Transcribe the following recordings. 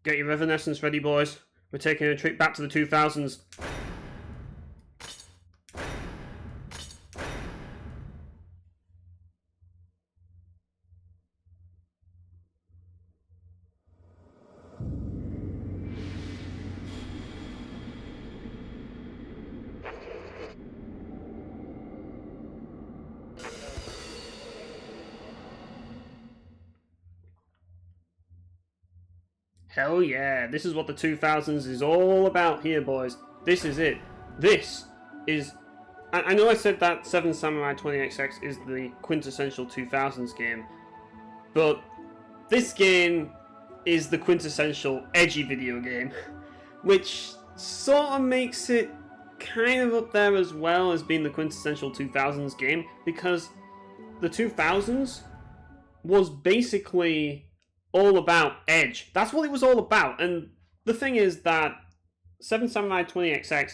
Get your Evanescence ready, boys. We're taking a trip back to the 2000s. Hell yeah, this is what the 2000s is all about here, boys. This is it. This is... I know I said that 7 Samurai 20XX is the quintessential 2000s game, but this game is the quintessential edgy video game, which sort of makes it kind of up there as well as being the quintessential 2000s game, because the 2000s was basically all about edge. That's what it was all about. And the thing is that 7 Samurai 20XX,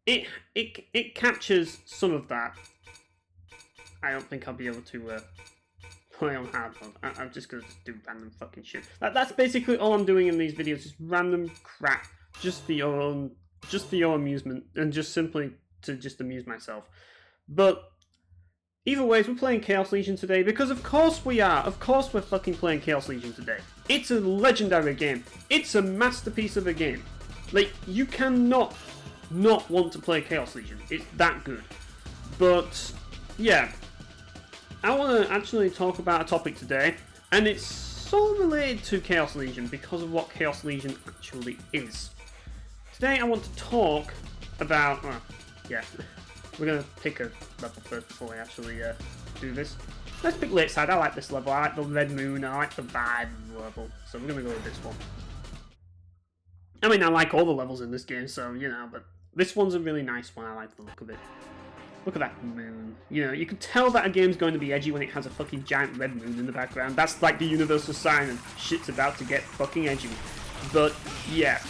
it captures some of that. I don't think I'll be able to play on hard mode. I'm just gonna do random fucking shit. That's basically all I'm doing in these videos, just random crap, just for your amusement, and just simply to just amuse myself. But either ways, we're playing Chaos Legion today, because of course we are. Of course we're fucking playing Chaos Legion today. It's a legendary game. It's a masterpiece of a game. Like, you cannot not want to play Chaos Legion. It's that good. But, yeah. I want to actually talk about a topic today, and it's sort of related to Chaos Legion because of what Chaos Legion actually is. Today I want to talk about... well, yeah. We're going to pick a level first before we actually do this. Let's pick late side. I like this level. I like the red moon. I like the vibe level. So we're going to go with this one. I mean, I like all the levels in this game, so, you know, but this one's a really nice one. I like the look of it. Look at that moon. You know, you can tell that a game's going to be edgy when it has a fucking giant red moon in the background. That's like the universal sign of shit's about to get fucking edgy. But, yeah.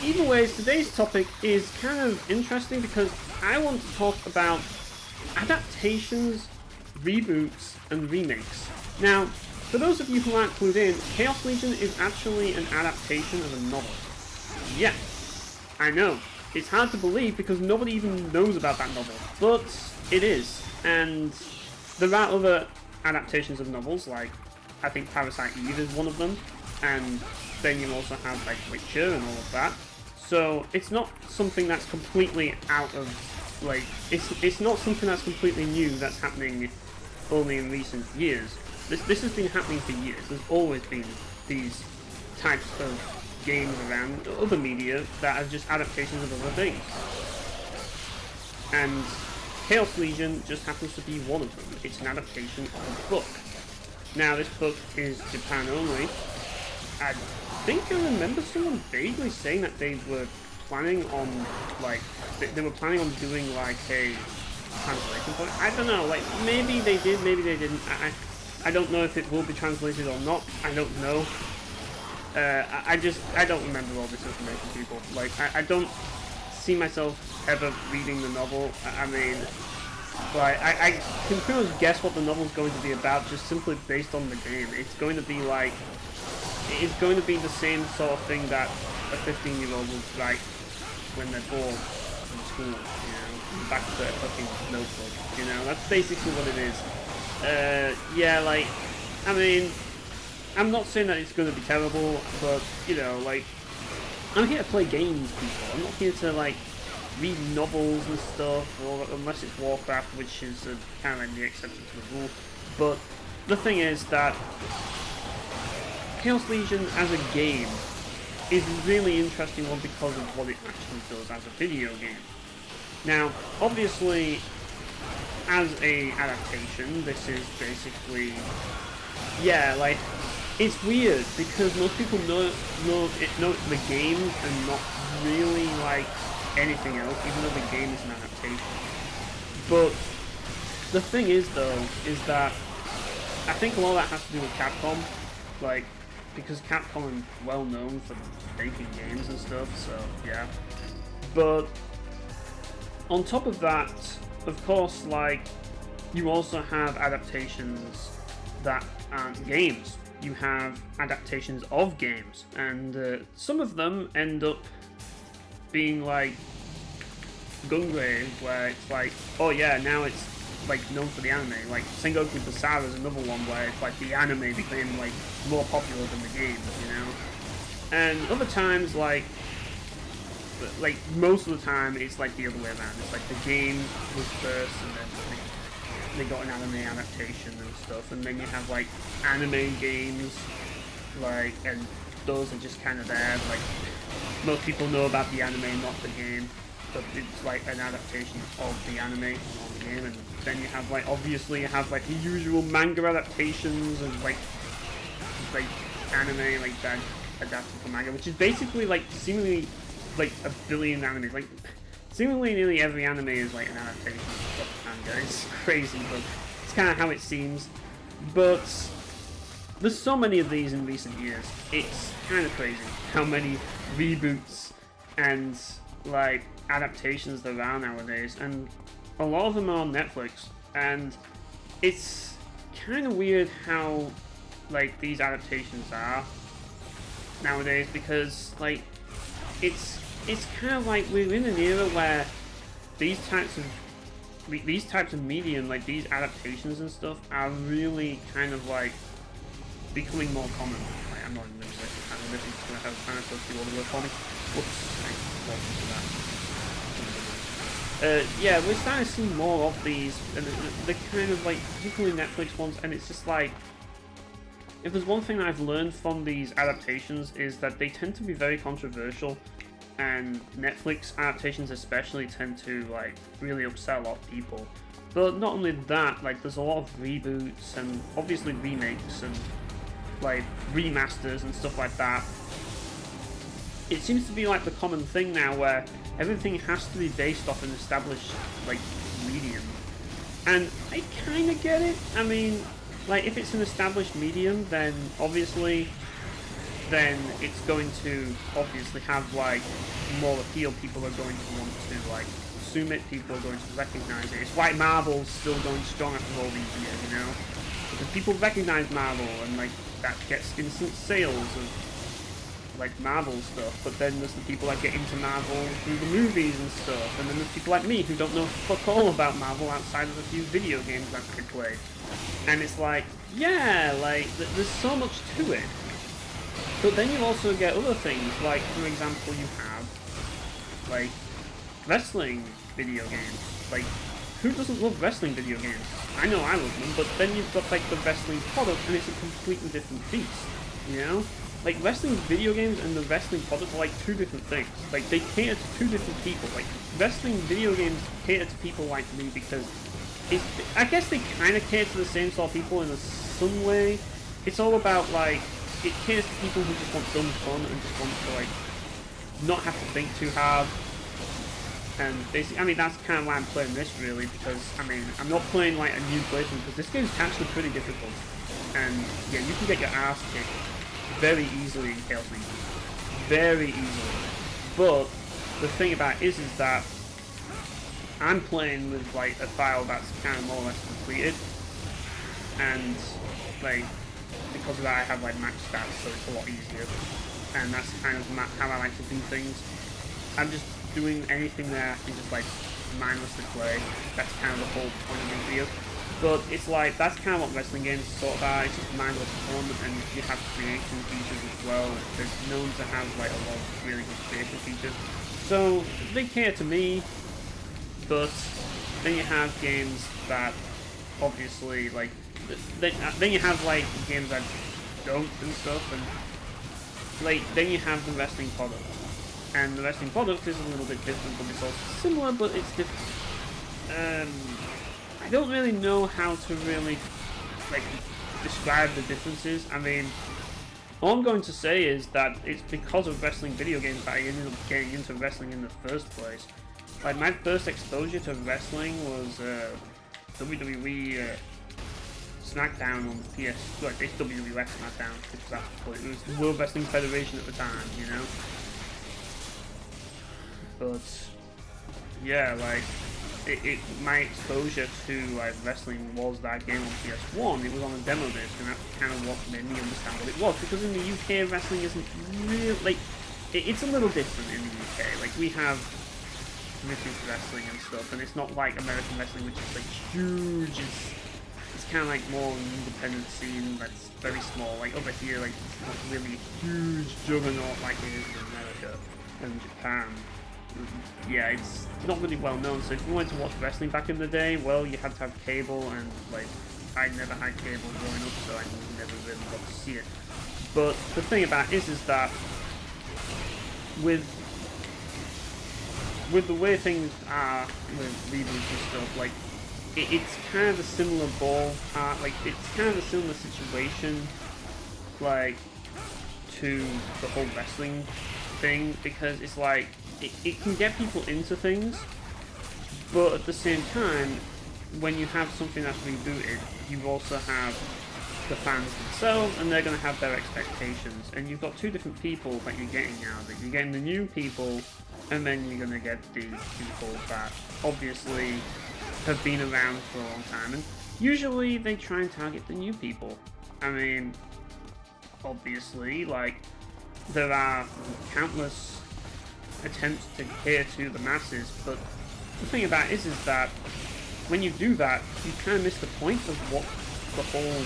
Either way, today's topic is kind of interesting because I want to talk about adaptations, reboots, and remakes. Now, for those of you who aren't clued in, Chaos Legion is actually an adaptation of a novel. Yeah, I know. It's hard to believe because nobody even knows about that novel, but it is. And there are other adaptations of novels, like I think Parasite Eve is one of them, and then you also have like Witcher and all of that. So it's not something that's completely out of, like, it's not something that's completely new that's happening only in recent years. This has been happening for years. There's always been these types of games around, other media, that are just adaptations of other things. And Chaos Legion just happens to be one of them. It's an adaptation of a book. Now, this book is Japan only. I think I remember someone vaguely saying that they were planning on, like, they were planning on doing, like, a translation for it. I don't know, like, maybe they did, maybe they didn't. I don't know if it will be translated or not. I don't know. I don't remember all this information, people. Like, I don't see myself ever reading the novel. I mean, like, I can pretty much guess what the novel's going to be about just simply based on the game. It's going to be like, it's going to be the same sort of thing that a 15-year-old would write when they're bored from school, you know, back to their fucking notebook, you know, that's basically what it is. Yeah, like, I mean, I'm not saying that it's going to be terrible, but, you know, like, I'm here to play games, people. I'm not here to, like, read novels and stuff, or unless it's Warcraft, which is kind of like the exception to the rule. But the thing is that Chaos Legion as a game is a really interesting one because of what it actually does as a video game. Now, obviously, as a adaptation, this is basically, yeah, like, it's weird because most people know the game and not really like anything else, even though the game is an adaptation. But the thing is, though, is that I think a lot of that has to do with Capcom, like, because Capcom are well known for making games and stuff, so yeah. But on top of that, of course, like, you also have adaptations that aren't games. you have adaptations of games, and some of them end up being like Gungrave, where it's like, oh yeah, now it's like known for the anime. Like Sengoku Basara is another one where it's like the anime became like more popular than the game, you know. And other times, like most of the time, it's like the other way around. It's like the game was first, and then they got an anime adaptation and stuff, and then you have like anime games, like, and those are just kind of there. Like most people know about the anime, not the game, but it's like an adaptation of the anime on the game. And then you have like, obviously you have like the usual manga adaptations and like anime like that adapted from manga, which is basically like seemingly like a billion animes. Like seemingly nearly every anime is like an adaptation of manga. It's crazy, but it's kind of how it seems. But there's so many of these in recent years. It's kind of crazy how many reboots and like adaptations there are nowadays, and a lot of them are on Netflix. And it's kind of weird how like these adaptations are nowadays, because like it's kind of like we're in an era where these types of medium, like these adaptations and stuff, are really kind of like becoming more common. Like, I'm not even going to listen. I don't know if it's going to have time to see all the work for me. Whoops. Yeah, we're starting to see more of these, and they're kind of like particularly Netflix ones, and it's just like, if there's one thing that I've learned from these adaptations is that they tend to be very controversial, and Netflix adaptations especially tend to like really upset a lot of people. But not only that, like there's a lot of reboots and obviously remakes and like remasters and stuff like that. It seems to be like the common thing now, where everything has to be based off an established like medium, and I kind of get it. I mean, like if it's an established medium, then obviously it's going to obviously have like more appeal. People are going to want to like consume it. People are going to recognize it. It's why Marvel's still going strong after all these years, you know, because people recognize Marvel, and like that gets instant sales of like Marvel stuff. But then there's the people that get into Marvel through the movies and stuff, and then there's people like me who don't know fuck all about Marvel outside of a few video games that they play. And it's like, yeah, like there's so much to it. But then you also get other things, like for example you have like wrestling video games. Like who doesn't love wrestling video games? I know I love them, but then you've got like the wrestling product, and it's a completely different beast, you know? Like wrestling video games and the wrestling product are like two different things. Like they cater to two different people. Like wrestling video games cater to people like me because I guess they kind of cater to the same sort of people in some way. It's all about like, it caters to people who just want dumb fun and just want to like not have to think too hard. And basically, I mean, that's kind of why I'm playing this really, because I mean, I'm not playing like a new playthrough, because this game's actually pretty difficult. And yeah, you can get your ass kicked very easily in Chaos Legion. Very easily. But the thing about it is that I'm playing with like a file that's kind of more or less completed, and like because of that I have like max stats, so it's a lot easier. And that's kind of how I like to do things. I'm just doing anything there I can just like mindlessly play. That's kind of the whole point of the video. But it's like, that's kind of what wrestling games sort of are. It's just mindless fun, and you have creation features as well. They're known to have like a lot of really good creation features. So they cater to me, but then you have games that obviously like, then you have like games that don't and stuff, and like then you have the wrestling product. And the wrestling product is a little bit different, but it's also similar, but it's different. I don't really know how to really like describe the differences. I mean, all I'm going to say is that it's because of wrestling video games that I ended up getting into wrestling in the first place. Like my first exposure to wrestling was WWE SmackDown on PS. Like it's WWF SmackDown, because that's what it was. The World Wrestling Federation at the time, you know. But yeah, like my exposure to like wrestling was that game on PS1. It was on a demo disc, and that's kind of what made me understand what it was. Because in the UK, wrestling isn't really like it's a little different in the UK. Like we have British wrestling and stuff, and it's not like American wrestling, which is like huge. It's kind of like more independent scene that's very small. Like over here, like it's not really a huge juggernaut like it is in America and Japan. Yeah, it's not really well known. So if you wanted to watch wrestling back in the day, well, you had to have cable, and like I never had cable growing up, so I never really got to see it. But the thing about it is that with the way things are with Reboots and stuff, like it's kind of a similar ballpark. Like it's kind of a similar situation, like to the whole wrestling thing, because it's like it can get people into things, but at the same time, when you have something that's rebooted, you also have the fans themselves, and they're going to have their expectations, and you've got two different people that you're getting out of it. You're getting the new people, and then you're going to get the people that obviously have been around for a long time, and usually they try and target the new people. I mean, obviously, like, there are countless attempts to cater to the masses, but the thing about it is that when you do that, you kind of miss the point of what the whole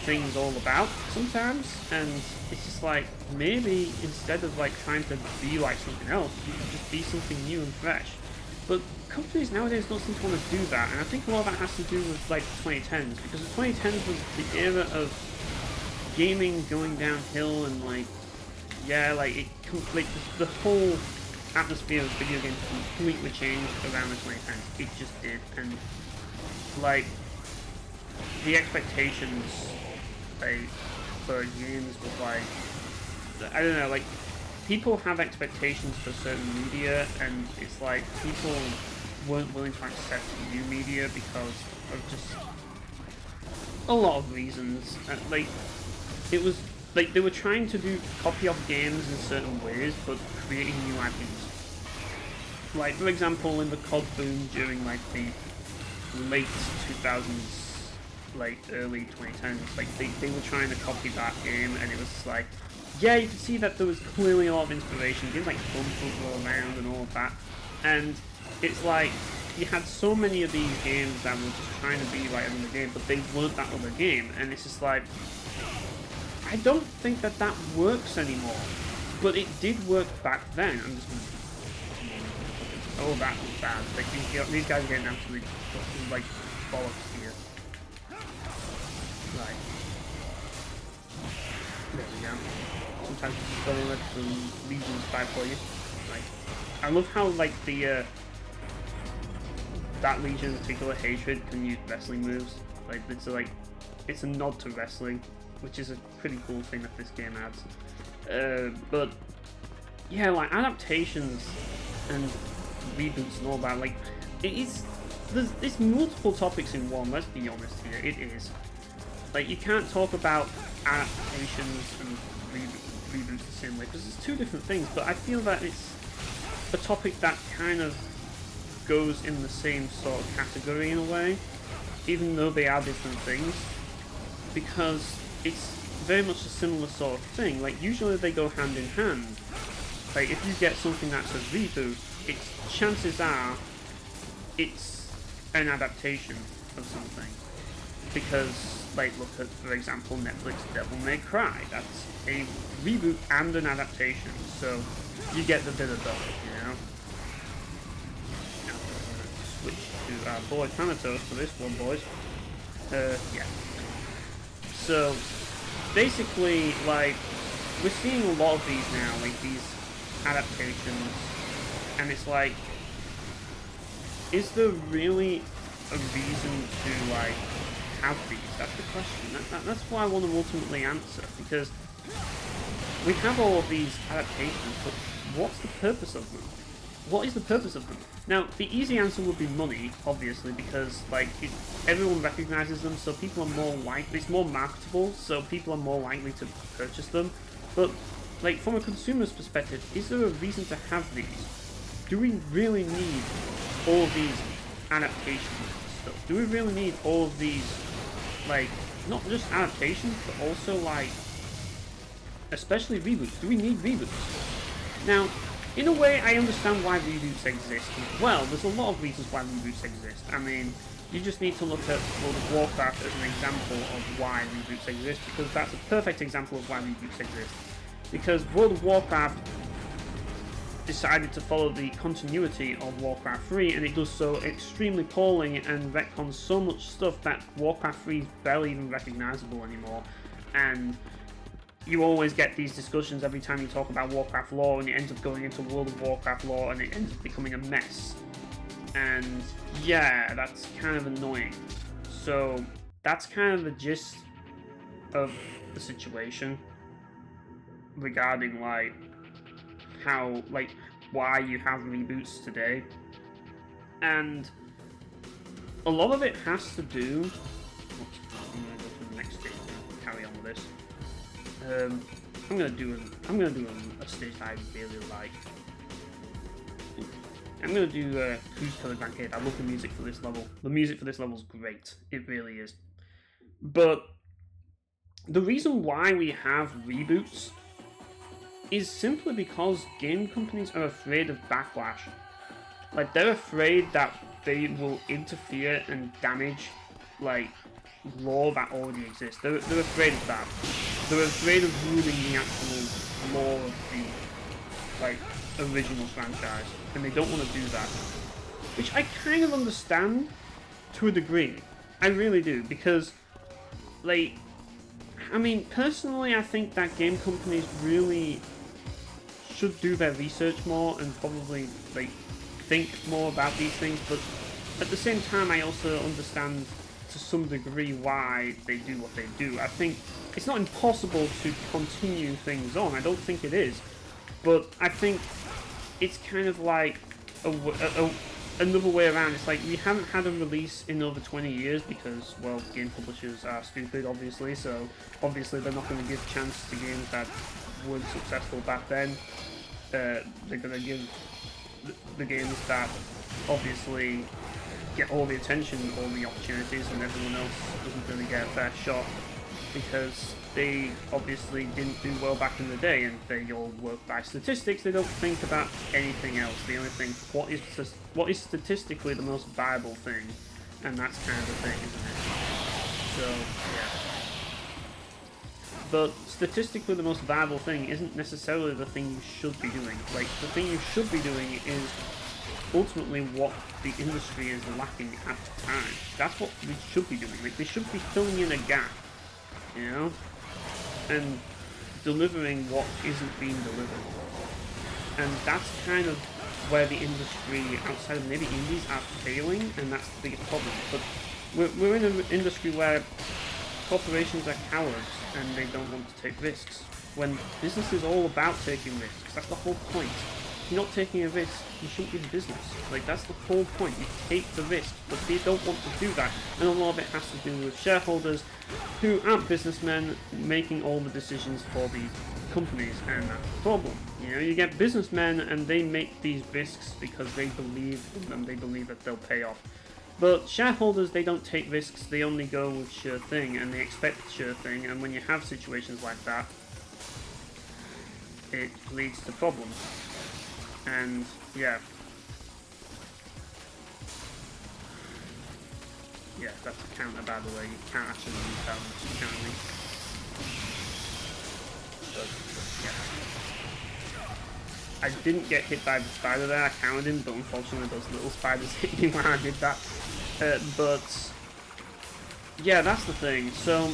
thing's all about sometimes, and it's just like, maybe instead of like trying to be like something else, you could just be something new and fresh. But companies nowadays don't seem to want to do that, and I think a lot of that has to do with like the 2010s, because the 2010s was the era of gaming going downhill, and like, yeah, like the whole atmosphere of video games completely changed around the 2010s. It just did, and like the expectations like for games was like, I don't know, like people have expectations for certain media, and it's like people weren't willing to accept new media because of just a lot of reasons. Like it was like they were trying to copy off games in certain ways, but creating new IPs. Like for example, in the COD boom during like the late 2000s, like early 2010s, like they were trying to copy that game, and it was like, yeah, you could see that there was clearly a lot of inspiration. Games like Bump Roll Around and all of that, and it's like you had so many of these games that were just trying to be like another game, but they weren't that other game, and it's just like, I don't think that works anymore, but it did work back then. I'm just gonna... Oh, that was bad. Like, these guys are getting absolutely, like, bollocks here. Right. There we go. Sometimes you just gotta let the legions fight for you. Like, I love how, like, the, that legion in particular, Hatred, can use wrestling moves. Like, it's a nod to wrestling, which is a pretty cool thing that this game adds. But yeah, like adaptations and reboots and all that, like there's multiple topics in one. Let's be honest here, it is. Like you can't talk about adaptations and reboots the same way, because it's two different things. But I feel that it's a topic that kind of goes in the same sort of category in a way, even though they are different things, because it's very much a similar sort of thing. Like usually they go hand in hand. Like if you get something that's a reboot, chances are it's an adaptation of something. Because like look at, for example, Netflix Devil May Cry. That's a reboot and an adaptation. So you get the bit of both, you know. Now we're gonna switch to our boy Thanatos for this one, boys. Yeah. So, basically, like, we're seeing a lot of these now, like, these adaptations, and it's like, is there really a reason to, like, have these? That's the question. That's what I want to ultimately answer, because we have all of these adaptations, but what's the purpose of them? What is the purpose of them? Now, the easy answer would be money, obviously, because, like, everyone recognizes them, so people are more likely, it's more marketable, so people are more likely to purchase them. But, like, from a consumer's perspective, is there a reason to have these? Do we really need all these adaptations stuff? Do we really need all of these, like, not just adaptations, but also, like, especially reboots? Do we need reboots? Now, in a way, I understand why reboots exist as well. There's a lot of reasons why reboots exist. I mean, you just need to look at World of Warcraft as an example of why reboots exist, because that's a perfect example of why reboots exist. Because World of Warcraft decided to follow the continuity of Warcraft 3, and it does so extremely poorly and retcons so much stuff that Warcraft 3 is barely even recognizable anymore. And you always get these discussions every time you talk about Warcraft lore, and it ends up going into World of Warcraft lore, and it ends up becoming a mess. And yeah, that's kind of annoying. So that's kind of the gist of the situation regarding, like, how, like, why you have reboots today. And a lot of it has to do... I'm gonna go to the next stage and carry on with this. I'm gonna do a stage that I really like. I'm gonna do Who's Killer Grandkid. I love the music for this level. The music for this level is great. It really is. But the reason why we have reboots is simply because game companies are afraid of backlash. Like, they're afraid that they will interfere and damage, like, lore that already exists. They're afraid of that. They're afraid of ruining the actual lore of the, like, original franchise, and they don't want to do that. Which I kind of understand to a degree. I really do, because, like, I mean, personally, I think that game companies really should do their research more and probably, like, think more about these things, but at the same time, I also understand to some degree why they do what they do. I think it's not impossible to continue things on. I don't think it is, but I think it's kind of like another way around. It's like we haven't had a release in over 20 years because, well, game publishers are stupid, obviously, so obviously they're not going to give a chance to games that were successful back then. They're going to give the games that obviously get all the attention, all the opportunities, and everyone else doesn't really get a fair shot because they obviously didn't do well back in the day, and they all work by statistics. They don't think about anything else. They only think what is statistically the most viable thing, and that's kind of the thing, isn't it? So yeah. But statistically the most viable thing isn't necessarily the thing you should be doing. Like, the thing you should be doing is ultimately what the industry is lacking at the time. That's what we should be doing. Like, they should be filling in a gap, you know? And delivering what isn't being delivered. And that's kind of where the industry, outside of maybe indies, are failing, and that's the biggest problem. But we're in an industry where corporations are cowards and they don't want to take risks. When business is all about taking risks, that's the whole point. If you're not taking a risk, you shouldn't be in business. Like, that's the whole point. You take the risk, but they don't want to do that. And a lot of it has to do with shareholders who aren't businessmen making all the decisions for these companies, and that's the problem. You know, you get businessmen and they make these risks because they believe in them, they believe that they'll pay off. But shareholders, they don't take risks, they only go with sure thing, and they expect sure thing, and when you have situations like that, it leads to problems. And, yeah. Yeah, that's a counter, by the way. You can't actually use that much, apparently. But, yeah. I didn't get hit by the spider there, I counted him, but unfortunately those little spiders hit me when I did that. But, yeah, that's the thing. So,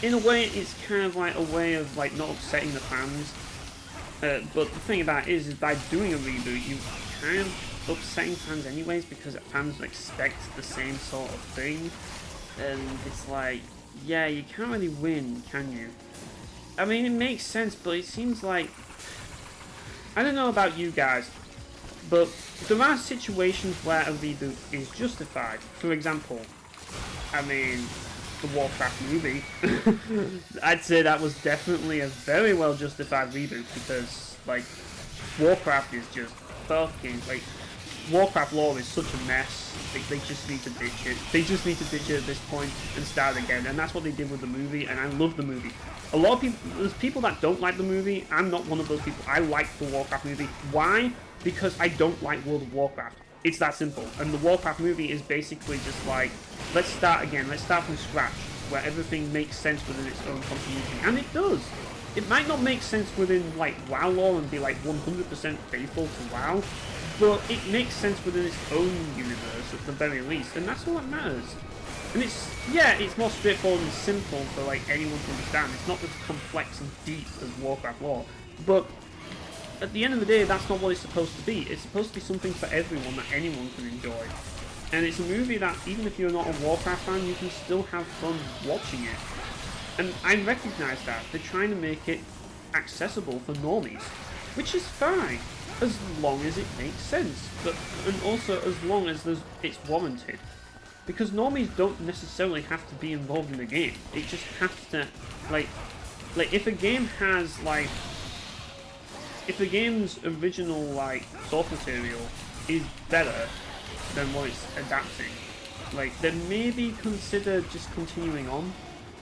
in a way, it's kind of like a way of, like, not upsetting the fans. But the thing about it is by doing a reboot, you kind of upsetting fans anyways, because fans expect the same sort of thing. And it's like, yeah, you can't really win, can you? I mean, it makes sense, but it seems like... I don't know about you guys, but there are situations where a reboot is justified. For example, I mean, the Warcraft movie. I'd say that was definitely a very well justified reboot because, like, Warcraft is just fucking, like, Warcraft lore is such a mess. They just need to ditch it. They just need to ditch it at this point and start again. And that's what they did with the movie, and I love the movie. A lot of people, there's people that don't like the movie. I'm not one of those people. I like the Warcraft movie. Why? Because I don't like World of Warcraft. It's that simple. And the Warcraft movie is basically just like, let's start again. Let's start from scratch, where everything makes sense within its own continuity. And it does. It might not make sense within, like, WoW lore and be, like, 100% faithful to WoW, but it makes sense within its own universe, at the very least, and that's all that matters. And it's, yeah, it's more straightforward and simple for, like, anyone to understand. It's not as complex and deep as Warcraft lore, but at the end of the day, that's not what it's supposed to be. It's supposed to be something for everyone that anyone can enjoy. And it's a movie that, even if you're not a Warcraft fan, you can still have fun watching it. And I recognise that. They're trying to make it accessible for normies, which is fine, as long as it makes sense, but and also as long as it's warranted. Because normies don't necessarily have to be involved in the game. It just has to, like if a game has, like, if the game's original, like, source material is better than what it's adapting, like, then maybe consider just continuing on.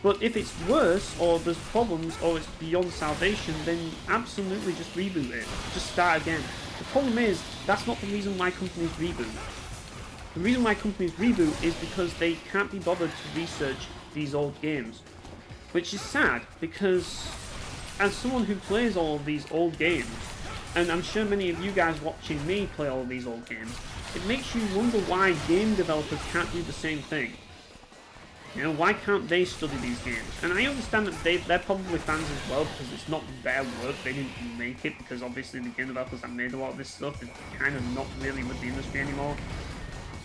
But if it's worse, or there's problems, or it's beyond salvation, then absolutely just reboot it. Just start again. The problem is, that's not the reason why companies reboot. The reason why companies reboot is because they can't be bothered to research these old games. Which is sad, because as someone who plays all of these old games, and I'm sure many of you guys watching me play all of these old games, it makes you wonder why game developers can't do the same thing. You know, why can't they study these games? And I understand that they're probably fans as well, because it's not their work, they didn't make it, because obviously the game developers that made a lot of this stuff is kind of not really with the industry anymore.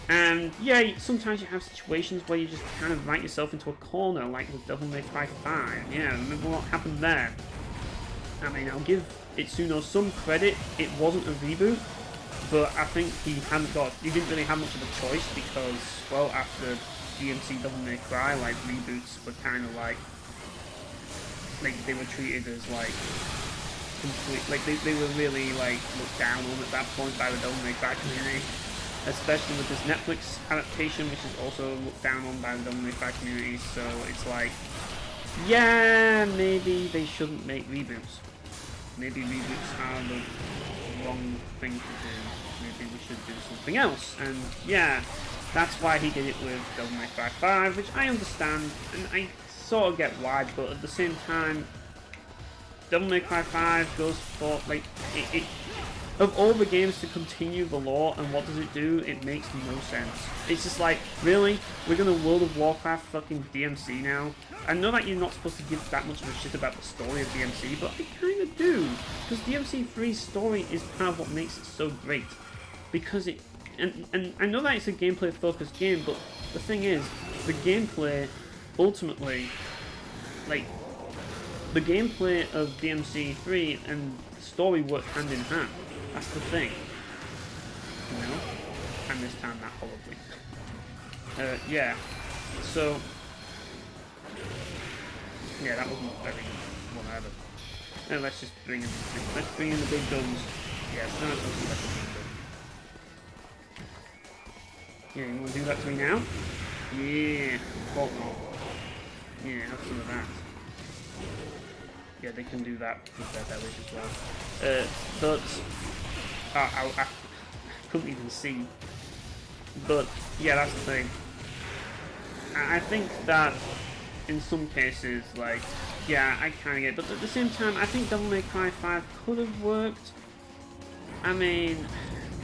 And yeah, sometimes you have situations where you just kind of write yourself into a corner, like with Devil May Cry 5. Yeah, remember what happened there? I mean, I'll give Itsuno some credit, it wasn't a reboot, but I think he didn't really have much of a choice, because, well, after DMC Devil May Cry, like, reboots were kind of like they were treated as, like, complete, like, they were really, like, looked down on at that point by the Devil May Cry community, especially with this Netflix adaptation, which is also looked down on by the Devil May Cry community. So it's like, yeah, maybe they shouldn't make reboots. Maybe reboots are the wrong thing to do. Maybe we should do something else. And yeah, that's why he did it with Devil May Cry 5, which I understand, and I sort of get why, but at the same time, Devil May Cry 5 goes for, like, it of all the games to continue the lore, and what does it do? It makes no sense. It's just like, really? We're gonna World of Warcraft fucking DMC now? I know that you're not supposed to give that much of a shit about the story of DMC, but I kinda do, because DMC 3's story is part of what makes it so great. Because it, and I know that it's a gameplay focused game, but the thing is, the gameplay, ultimately, like, the gameplay of DMC 3 and the story work hand in hand. That's the thing. You know? I mistimed that horribly. Yeah. So, yeah, that wasn't very whatever. And let's just bring in the big guns. Yeah, no, it's not special. Yeah, you want to do that to me now? Yeah, fault not. Yeah, have some of that. Yeah, they can do that with their bellies as well. But I couldn't even see. But yeah, that's the thing. I think that in some cases, like, yeah, I kind of get it. But at the same time, I think Devil May Cry 5 could have worked. I mean,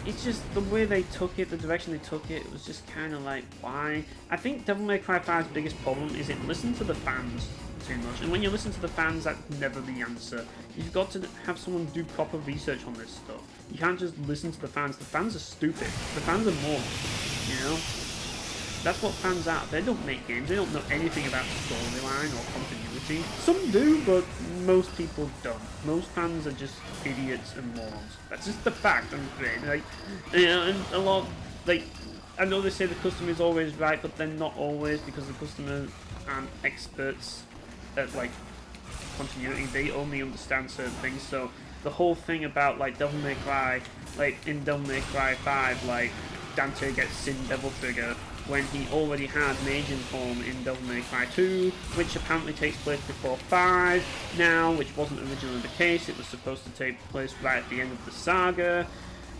it's just the way they took it, the direction they took it, it was just kind of like, why? I think Devil May Cry 5's biggest problem is it listened to the fans too much. And when you listen to the fans, that's never the answer. You've got to have someone do proper research on this stuff. You can't just listen to the fans. The fans are stupid. The fans are morons, you know? That's what fans are. They don't make games. They don't know anything about storyline or continuity. Some do, but most people don't. Most fans are just idiots and morons. That's just the fact, I'm afraid. Like, you know, and a lot, like, I know they say the customer is always right, but they're not always, because the customer aren't experts at, like, continuity. They only understand certain things. So the whole thing about like Devil May Cry, like in Devil May Cry 5, like Dante gets Sin Devil Trigger when he already had Majin form in Devil May Cry 2, which apparently takes place before 5 now, which wasn't originally the case. It was supposed to take place right at the end of the saga.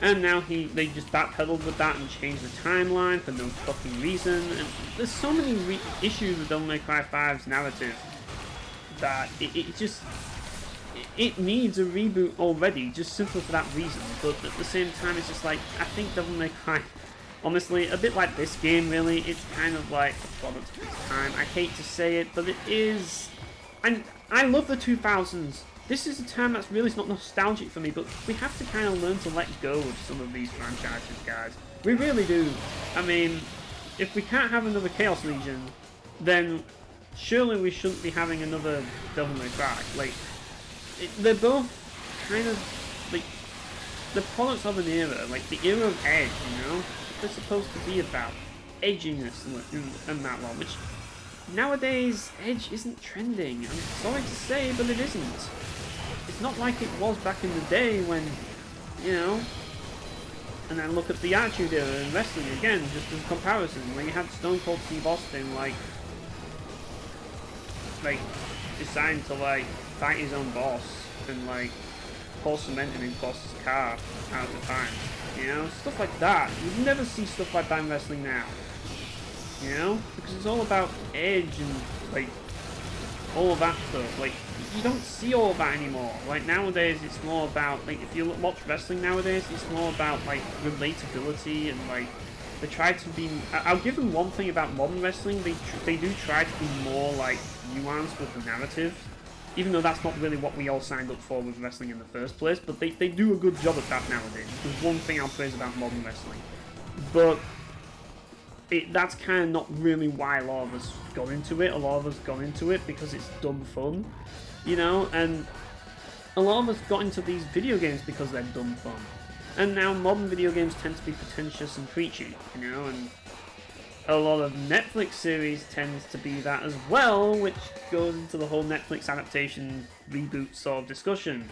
And now they just backpedaled with that and changed the timeline for no fucking reason. And there's so many issues with Devil May Cry 5's narrative that it needs a reboot already, just simply for that reason. But at the same time, it's just like, I think Devil May Cry, honestly, a bit like this game, really, it's kind of like a product of its time. I hate to say it, but it is. And I love the 2000s. This is a time that's really not nostalgic for me, but we have to kind of learn to let go of some of these franchises, guys. We really do. I mean, if we can't have another Chaos Legion, then surely we shouldn't be having another Devil May Cry. Like, they're both kind of, like, the products of an era, like the era of Edge, you know? They're supposed to be about edginess and that one, which nowadays Edge isn't trending. I'm sorry to say, but it isn't. It's not like it was back in the day when, you know. And then look at the Attitude Era in wrestling again, just as a comparison, where you had Stone Cold Steve Austin like deciding to like fight his own boss and like pour cement in his boss's car out of time. You know, stuff like that. You never see stuff like that in wrestling now. You know, because it's all about edge and like all of that stuff. Like, you don't see all of that anymore. Like, nowadays it's more about, like, if you watch wrestling nowadays, it's more about like relatability and like they try to be. I'll give them one thing about modern wrestling. They do try to be more like nuanced with the narrative, even though that's not really what we all signed up for with wrestling in the first place. But they do a good job at that nowadays. There's one thing I'll praise about modern wrestling, but that's kind of not really why a lot of us got into it. A lot of us got into it because it's dumb fun, you know, and a lot of us got into these video games because they're dumb fun. And now modern video games tend to be pretentious and preachy, you know, and a lot of Netflix series tends to be that as well, which goes into the whole Netflix adaptation reboot sort of discussion.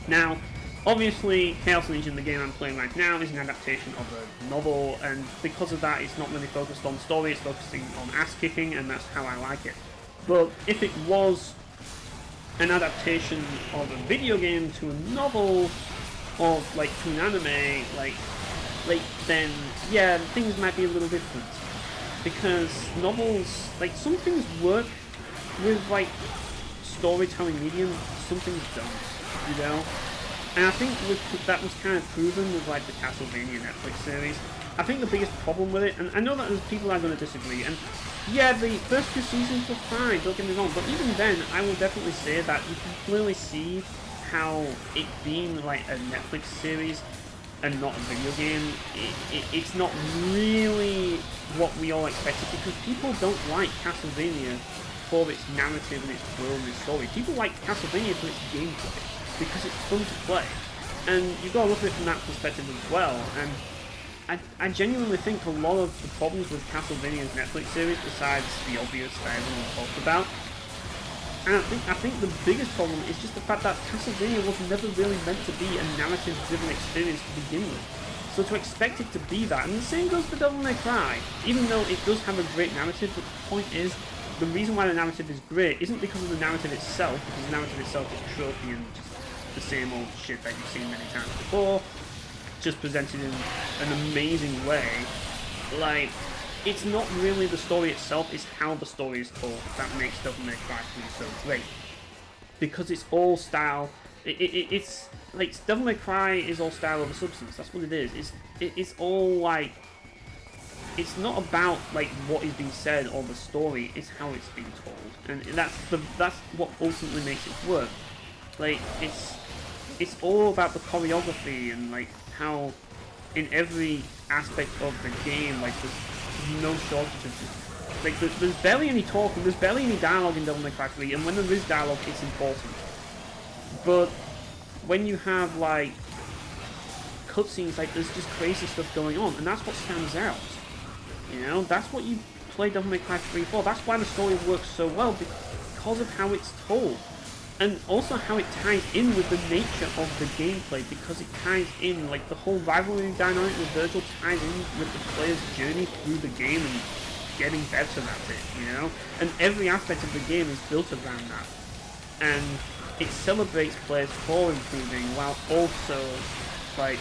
Now, obviously, Chaos Legion, the game I'm playing right now, is an adaptation of a novel, and because of that, it's not really focused on story, it's focusing on ass-kicking, and that's how I like it. But if it was an adaptation of a video game to a novel, or like to an anime, like then yeah, things might be a little different. Because novels, like, some things work with like storytelling medium, some things don't, you know? And I think that was kind of proven with like the Castlevania Netflix series. I think the biggest problem with it, and I know that there's people that are going to disagree, and yeah, the first 2 seasons were fine, don't get me wrong, but even then, I will definitely say that you can clearly see how it being like a Netflix series and not a video game, it's not really what we all expected, because people don't like Castlevania for its narrative and its world and its story. People like Castlevania for its gameplay, because it's fun to play, and you've got to look at it from that perspective as well. And I genuinely think a lot of the problems with Castlevania's Netflix series, besides the obvious that everyone talked about, and I think the biggest problem is just the fact that Castlevania was never really meant to be a narrative-driven experience to begin with. So to expect it to be that, and the same goes for Devil May Cry, even though it does have a great narrative, but the point is, the reason why the narrative is great isn't because of the narrative itself, because the narrative itself is tropey and just the same old shit that you've seen many times before, just presented in an amazing way. Like, it's not really the story itself, it's how the story is told that makes Devil May Cry 3 so great. Because it's all style, it's like, Devil May Cry is all style over substance, that's what it is. It's all like, it's not about like what is being said or the story, it's how it's being told. And that's what ultimately makes it work. Like, it's all about the choreography and like how in every aspect of the game, like, there's no shortage of like, there's barely any talk and there's barely any dialogue in Devil May Cry 3, and when there is dialogue, it's important. But when you have like cutscenes, like, there's just crazy stuff going on, and that's what stands out. You know, that's what you play Devil May Cry 3 for. That's why the story works so well, because of how it's told. And also how it ties in with the nature of the gameplay, because it ties in, like, the whole rivalry dynamic with Virgil ties in with the player's journey through the game and getting better at it, you know? And every aspect of the game is built around that. And it celebrates players for improving while also, like,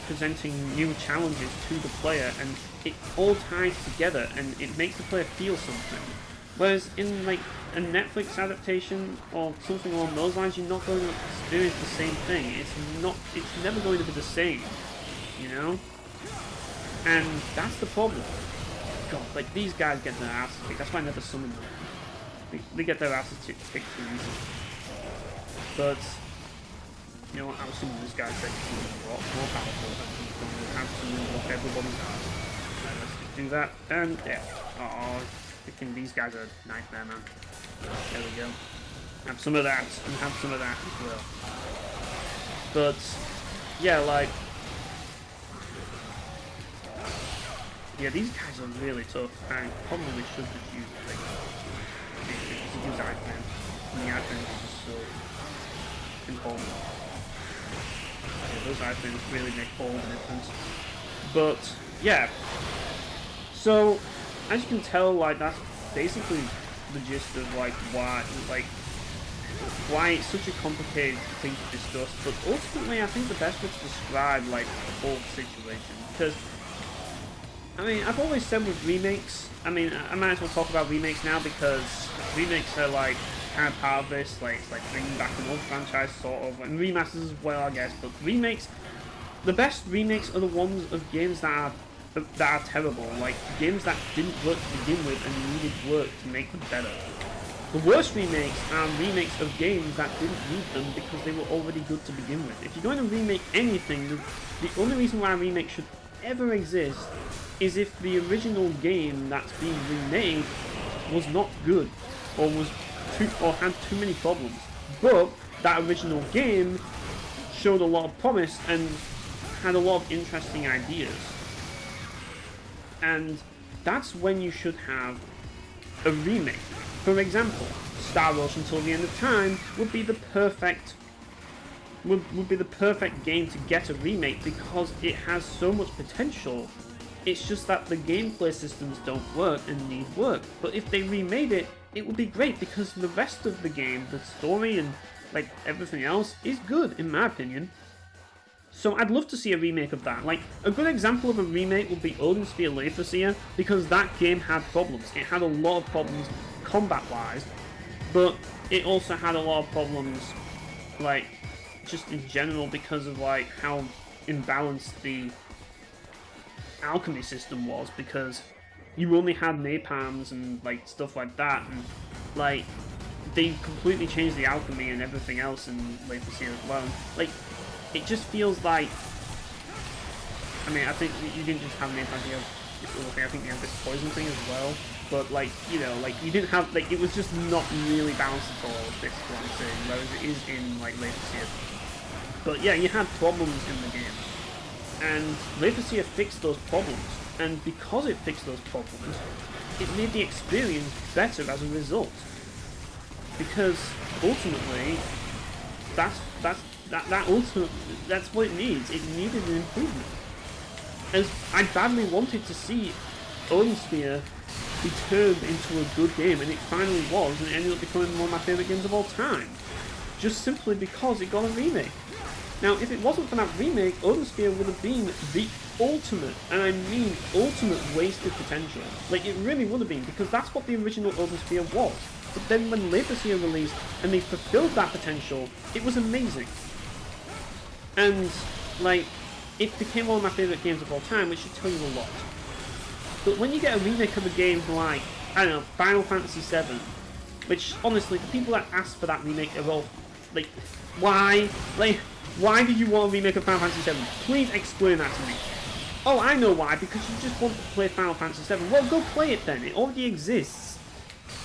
presenting new challenges to the player, and it all ties together and it makes the player feel something. Whereas in, like, a Netflix adaptation or something along those lines, you're not going to experience the same thing. It's never going to be the same, you know? And that's the problem. God, like, these guys get their asses kicked. That's why I never summon them. They get their asses kicked too easy. But, you know what, I'll summon this guy's like a lot more powerful than he's going to have to move off everybody's ass. Let's just do that. And, yeah. Oh, freaking these guys are a nightmare, man. There we go. Have some of that, and have some of that as well. But, yeah, like... yeah, these guys are really tough. I probably should just use, like... use items. And the items are just so... important. Yeah, those items really make all the difference. But, yeah. So, as you can tell, like, that's basically the gist of, like, why it's such a complicated thing to discuss. But ultimately, I think the best way to describe, like, the whole situation, because, I mean, I've always said with remakes, I mean, I might as well talk about remakes now, because remakes are, like, kind of part of this, like, it's like bringing back an old franchise, sort of, and remasters as well, I guess, but remakes, the best remakes are the ones of games that are terrible, like games that didn't work to begin with and needed work to make them better. The worst remakes are remakes of games that didn't need them because they were already good to begin with. If you're going to remake anything, the only reason why a remake should ever exist is if the original game that's being remade was not good, or had too many problems. But that original game showed a lot of promise and had a lot of interesting ideas. And that's when you should have a remake. For example, Star Ocean Until the End of Time would be the perfect game to get a remake because it has so much potential. It's just that the gameplay systems don't work and need work. But if they remade it, it would be great because the rest of the game, the story and like everything else, is good in my opinion. So I'd love to see a remake of that. Like, a good example of a remake would be Odin Sphere Lathasia, because that game had problems. It had a lot of problems combat-wise, but it also had a lot of problems, like, just in general because of, like, how imbalanced the alchemy system was, because you only had napalms and, like, stuff like that, and, like, they completely changed the alchemy and everything else in Lathasia as well. Like, it just feels like, I mean, I think you didn't just have napalm, you have this other thing, I think you have this poison thing as well, but like, you know, like, you didn't have, like, it was just not really balanced at all, this is what I'm saying, whereas it is in, like, Lathasia. But yeah, you had problems in the game, and Lathasia fixed those problems, and because it fixed those problems, it made the experience better as a result. Because ultimately, that's what it needs. It needed an improvement. As I badly wanted to see Odin Sphere be turned into a good game, and it finally was, and it ended up becoming one of my favourite games of all time. Just simply because it got a remake. Now, if it wasn't for that remake, Odin Sphere would have been the ultimate, and I mean ultimate, wasted potential. Like, it really would have been, because that's what the original Odin Sphere was. But then when Lathasia released, and they fulfilled that potential, it was amazing. And, like, it became one of my favourite games of all time, which should tell you a lot. But when you get a remake of a game like, I don't know, Final Fantasy VII, which, honestly, the people that asked for that remake are all, like, why? Like, why do you want a remake of Final Fantasy VII? Please explain that to me. Oh, I know why, because you just want to play Final Fantasy VII. Well, go play it then, it already exists.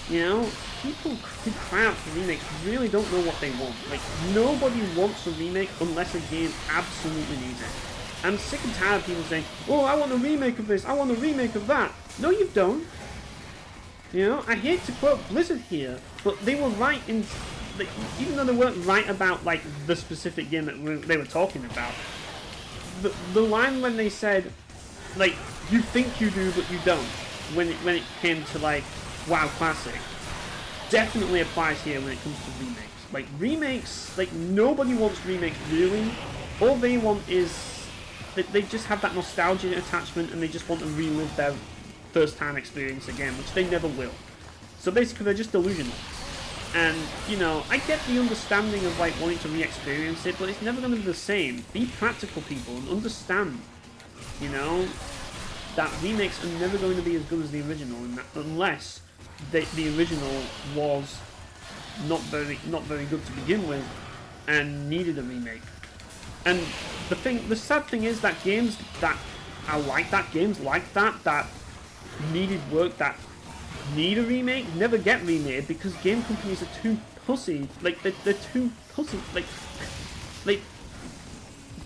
You know, people who cry out for remakes really don't know what they want. Like, nobody wants a remake unless a game absolutely needs it. I'm sick and tired of people saying, oh, I want a remake of this, I want a remake of that. No, you don't. You know, I hate to quote Blizzard here, but they were right in, like, even though they weren't right about like the specific game that they were talking about. The line when they said, like, you think you do but you don't, when it came to like WoW Classic, definitely applies here when it comes to remakes. Like remakes, like nobody wants remakes really. All they want is they just have that nostalgia attachment and they just want to relive their first time experience again, which they never will. So basically they're just delusional. And, you know, I get the understanding of like wanting to re-experience it, but it's never going to be the same. Be practical, people, and understand, you know, that remakes are never going to be as good as the original, and that, unless the original was not very good to begin with and needed a remake. And the sad thing is that games that are like that, that needed work, that need a remake, never get remade because game companies are too pussy. Like they're too pussy. Like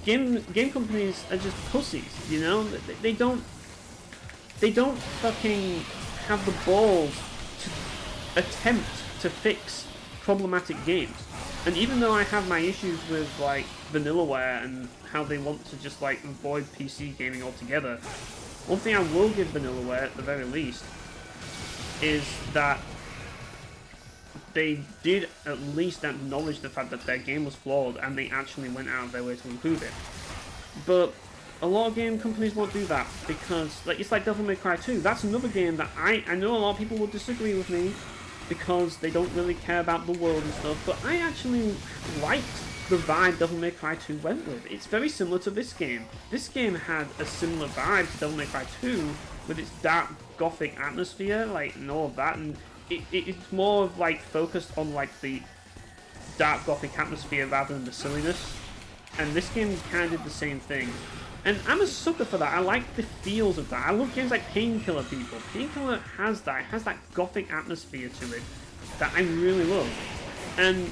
game companies are just pussies. You know, they don't fucking have the balls to attempt to fix problematic games. And even though I have my issues with like Vanillaware and how they want to just like avoid PC gaming altogether, one thing I will give Vanillaware at the very least is that they did at least acknowledge the fact that their game was flawed and they actually went out of their way to improve it. But a lot of game companies won't do that because, like, it's like Devil May Cry 2. That's another game that I know a lot of people will disagree with me because they don't really care about the world and stuff, but I actually liked the vibe Devil May Cry 2 went with. It's very similar to this game. This game had a similar vibe to Devil May Cry 2 with its dark gothic atmosphere, like, and all of that, and it's more of like focused on like the dark gothic atmosphere rather than the silliness. And this game kind of did the same thing. And I'm a sucker for that. I like the feels of that. I love games like Painkiller, people. Painkiller has that. It has that gothic atmosphere to it that I really love. And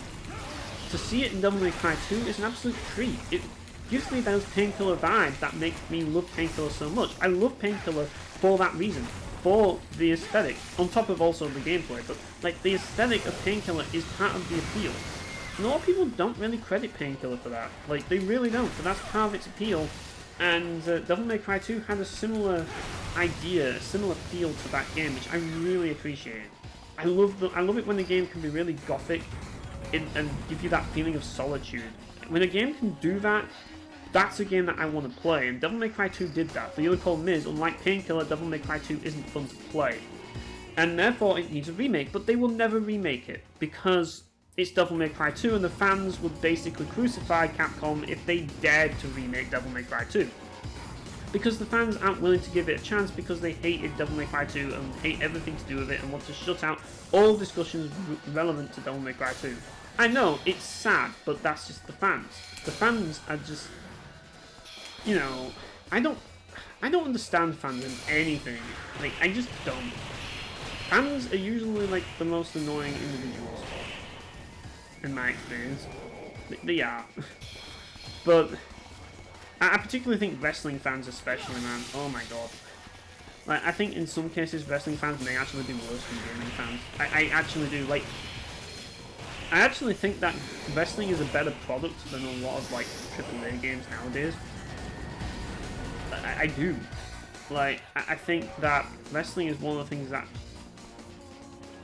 to see it in Devil May Cry 2 is an absolute treat. It gives me those Painkiller vibes that make me love Painkiller so much. I love Painkiller for that reason. For the aesthetic. On top of also the gameplay. But like the aesthetic of Painkiller is part of the appeal. And a lot of people don't really credit Painkiller for that. Like, they really don't. But that's part of its appeal. And Devil May Cry 2 had a similar idea, a similar feel to that game, which I really appreciate. I love it when the game can be really gothic and give you that feeling of solitude. When a game can do that, that's a game that I want to play, and Devil May Cry 2 did that. The only problem is, unlike Painkiller, Devil May Cry 2 isn't fun to play. And therefore it needs a remake, but they will never remake it, because it's Devil May Cry 2, and the fans would basically crucify Capcom if they dared to remake Devil May Cry 2. Because the fans aren't willing to give it a chance because they hated Devil May Cry 2 and hate everything to do with it and want to shut out all discussions relevant to Devil May Cry 2. I know, it's sad, but that's just the fans. The fans are just, you know, I don't understand fans in anything. Like, I just don't. Fans are usually like the most annoying individuals. In my experience. They are. But I particularly think wrestling fans especially, man. Oh my god. Like, I think in some cases wrestling fans may actually be worse than gaming fans. I actually do. Like, I actually think that wrestling is a better product than a lot of like AAA games nowadays. I do. Like, I think that wrestling is one of the things that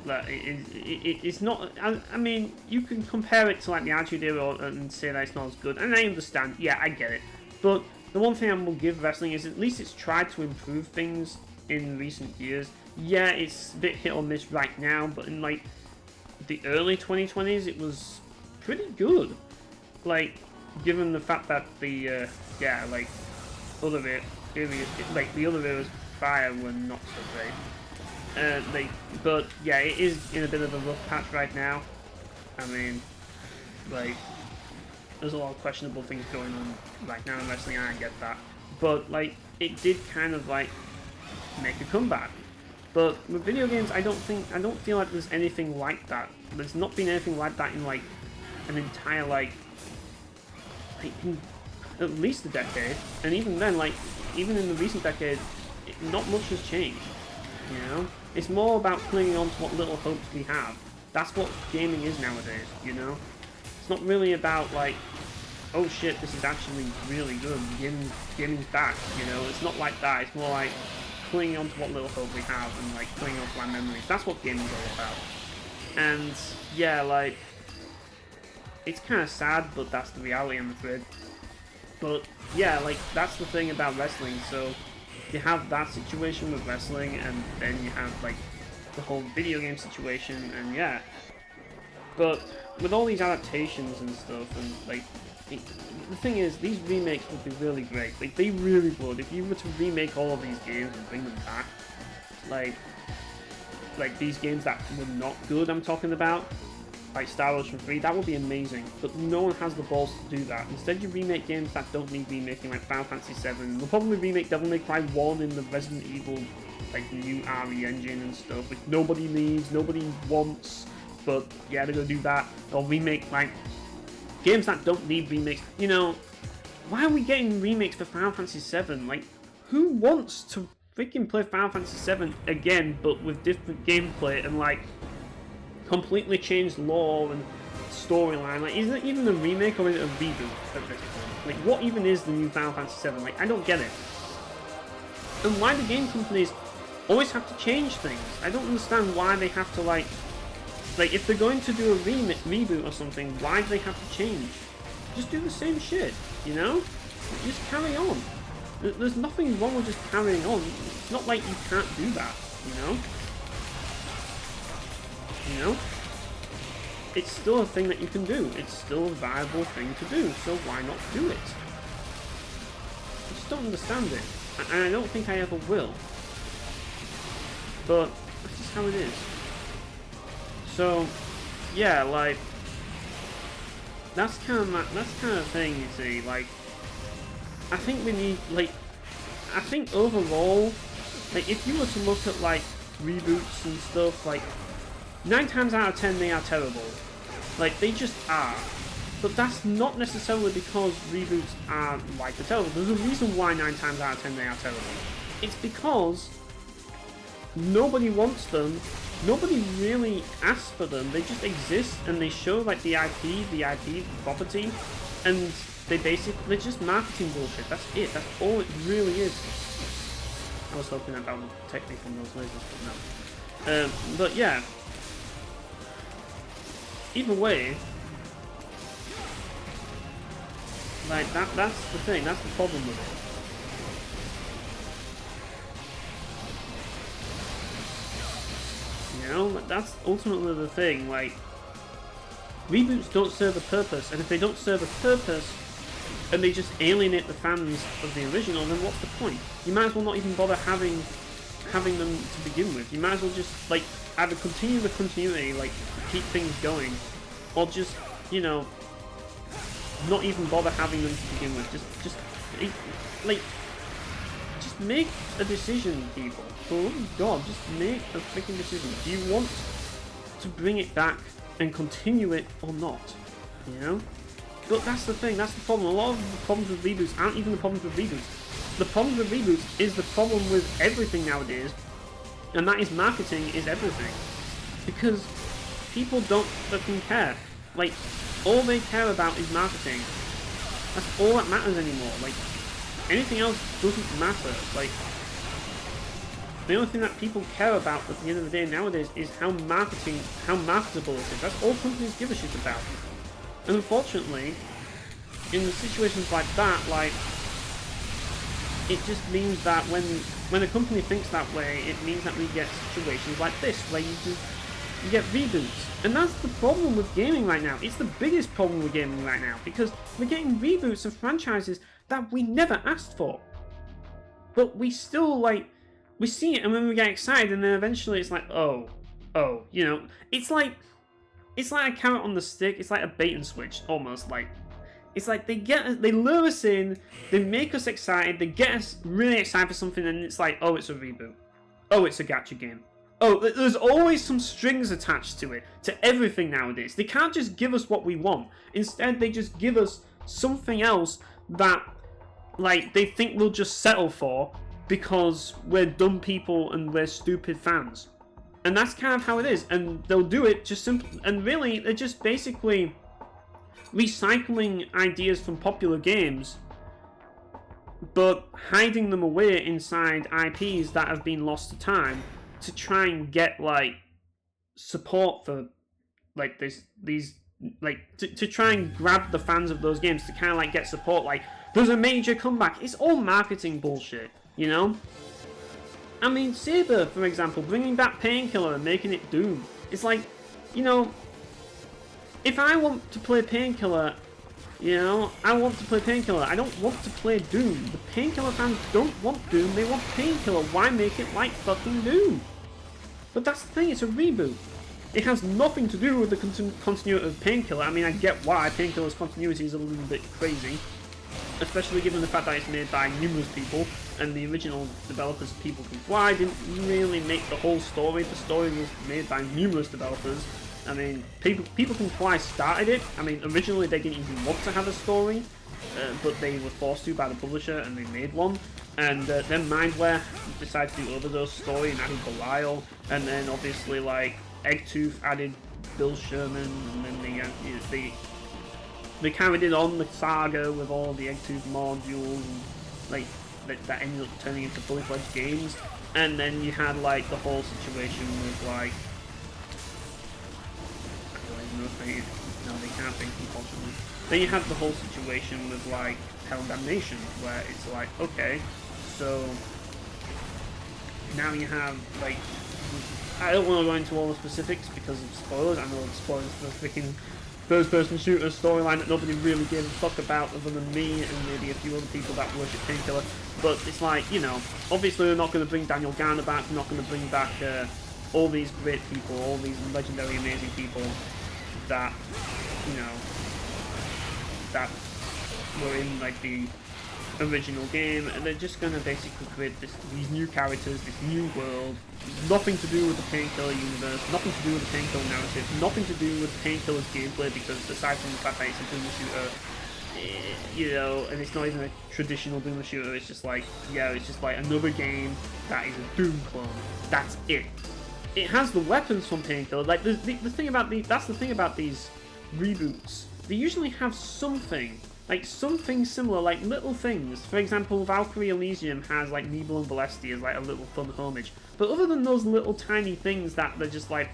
it's not. I mean, you can compare it to like the Attitude Era and say that it's not as good, and I understand. Yeah, I get it. But the one thing I will give wrestling is at least it's tried to improve things in recent years. Yeah, it's a bit hit or miss right now, but in like the early 2020s, it was pretty good. Like, given the fact that the like other areas, like the other eras prior were not so great. But yeah, it is in a bit of a rough patch right now. I mean, like, there's a lot of questionable things going on right now in wrestling, and I get that. But like, it did kind of like make a comeback. But with video games, I don't feel like there's anything like that. There's not been anything like that in like an entire like at least a decade. And even then, like, even in the recent decade, not much has changed. You know. It's more about clinging on to what little hopes we have. That's what gaming is nowadays, you know? It's not really about, like, oh shit, this is actually really good, gaming's back, you know? It's not like that. It's more like clinging on to what little hope we have and, like, clinging on to our memories. That's what gaming's all about. And, yeah, like, it's kind of sad, but that's the reality, I'm afraid. But, yeah, like, that's the thing about wrestling. So, you have that situation with wrestling, and then you have, like, the whole video game situation, and yeah. But, with all these adaptations and stuff, and, like, the thing is, these remakes would be really great. Like, they really would. If you were to remake all of these games and bring them back, like these games that were not good, I'm talking about, like Star Ocean 3, that would be amazing. But no one has the balls to do that. Instead, you remake games that don't need remaking, like Final Fantasy 7. They'll probably remake Devil May Cry 1 in the Resident Evil, like, new RE engine and stuff, which nobody needs, nobody wants. But yeah, they're gonna do that. They'll remake, like, games that don't need remakes. You know, why are we getting remakes for Final Fantasy 7? Like, who wants to freaking play Final Fantasy 7 again, but with different gameplay and, like, completely changed lore and storyline? Like, is it even a remake or is it a reboot at this point? Like, what even is the new Final Fantasy 7? Like, I don't get it. And why do game companies always have to change things? I don't understand why they have to, like, if they're going to do a reboot or something, why do they have to change? Just do the same shit, you know? Just carry on. There's nothing wrong with just carrying on. It's not like you can't do that, you know? You know? It's still a thing that you can do. It's still a viable thing to do, so why not do it? I just don't understand it. And I don't think I ever will. But that's just how it is. So, yeah, like, that's kind of thing, you see. Like, I think we need, like, I think overall, like, if you were to look at, like, reboots and stuff, like, 9 times out of 10 they are terrible. Like, they just are. But that's not necessarily because reboots are, like, they're terrible. There's a reason why 9 times out of 10 they are terrible. It's because nobody wants them. Nobody really asks for them. They just exist and they show, like, the IP property, and they're just marketing bullshit. That's it. That's all it really is. I was hoping that would protect me from those lasers, but no. But yeah. Either way, like, that's the thing. That's the problem with it. You know, that's ultimately the thing. Like, reboots don't serve a purpose, and if they don't serve a purpose, and they just alienate the fans of the original, then what's the point? You might as well not even bother having them to begin with. You might as well just, like, either continue the continuity, like, keep things going, or just, you know, not even bother having them to begin with. Just make a decision, people. For the love of God, just make a freaking decision. Do you want to bring it back and continue it or not? You know? But that's the thing, that's the problem. A lot of the problems with reboots aren't even the problems with reboots. The problem with reboots is the problem with everything nowadays, and that is marketing is everything. Because people don't fucking care. Like, all they care about is marketing. That's all that matters anymore. Like, anything else doesn't matter. Like, the only thing that people care about at the end of the day nowadays is how marketable it is. That's all companies give a shit about. And unfortunately, in situations like that, like, it just means that when a company thinks that way, it means that we get situations like this, where you get reboots. And that's the problem with gaming right now. It's the biggest problem with gaming right now, because we're getting reboots of franchises that we never asked for. But we still, like, we see it and then we get excited, and then eventually it's like, oh, you know, it's like a carrot on the stick. It's like a bait and switch, almost. Like, it's like they lure us in, they make us excited, they get us really excited for something, and it's like, oh, it's a reboot. Oh, it's a gacha game. Oh, there's always some strings attached to it, to everything nowadays. They can't just give us what we want. Instead, they just give us something else that, like, they think we'll just settle for because we're dumb people and we're stupid fans. And that's kind of how it is. And they'll do it just simply, and really, they're just basically recycling ideas from popular games, but hiding them away inside IPs that have been lost to time to try and get, like, support for, like, these like, to try and grab the fans of those games, to kind of, like, get support, like, there's a major comeback. It's all marketing bullshit, you know? I mean, Saber, for example, bringing back Painkiller and making it Doom. It's like, you know, if I want to play Painkiller, you know, I want to play Painkiller. I don't want to play Doom. The Painkiller fans don't want Doom, they want Painkiller. Why make it like fucking Doom? But that's the thing, it's a reboot. It has nothing to do with the continuity of Painkiller. I mean, I get why Painkiller's continuity is a little bit crazy, especially given the fact that it's made by numerous people, and the original developers, People Can Fly, didn't really make the whole story. The story was made by numerous developers. I mean, People Can Fly started it. I mean, originally they didn't even want to have a story, but they were forced to by the publisher, and they made one. And then Mindware decided to do Overdose story and added Belial, and then obviously, like, Eggtooth added Bill Sherman, and then they carried it on the saga with all the Eggtooth modules, and, like, that ended up turning into fully fledged games. And then you had, like, the whole situation with, like, no, they can't think, unfortunately. Then you have the whole situation with, like, Hell and Damnation, where it's like, okay, so now you have, like, I don't want to go into all the specifics because of spoilers. I know it's spoilers for the freaking first-person shooter storyline that nobody really gave a fuck about other than me and maybe a few other people that worship Painkiller. But it's like, you know, obviously they're not going to bring Daniel Garner back, they're not going to bring back all these great people, all these legendary, amazing people that, you know, that were in, like, the original game, and they're just going to basically create these new characters, this new world, nothing to do with the Painkiller universe, nothing to do with the Painkiller narrative, nothing to do with Painkiller's gameplay, because aside from the fact that it's a Doom shooter, you know, and it's not even a traditional Doom shooter, it's just like, yeah, it's just like another game that is a Doom clone. That's it. It has the weapons from Painkiller. Like, the thing about that's the thing about these reboots. They usually have something, like something similar, like little things. For example, Valkyrie Elysium has like Nebel and Balesti as like a little fun homage. But other than those little tiny things that they're just like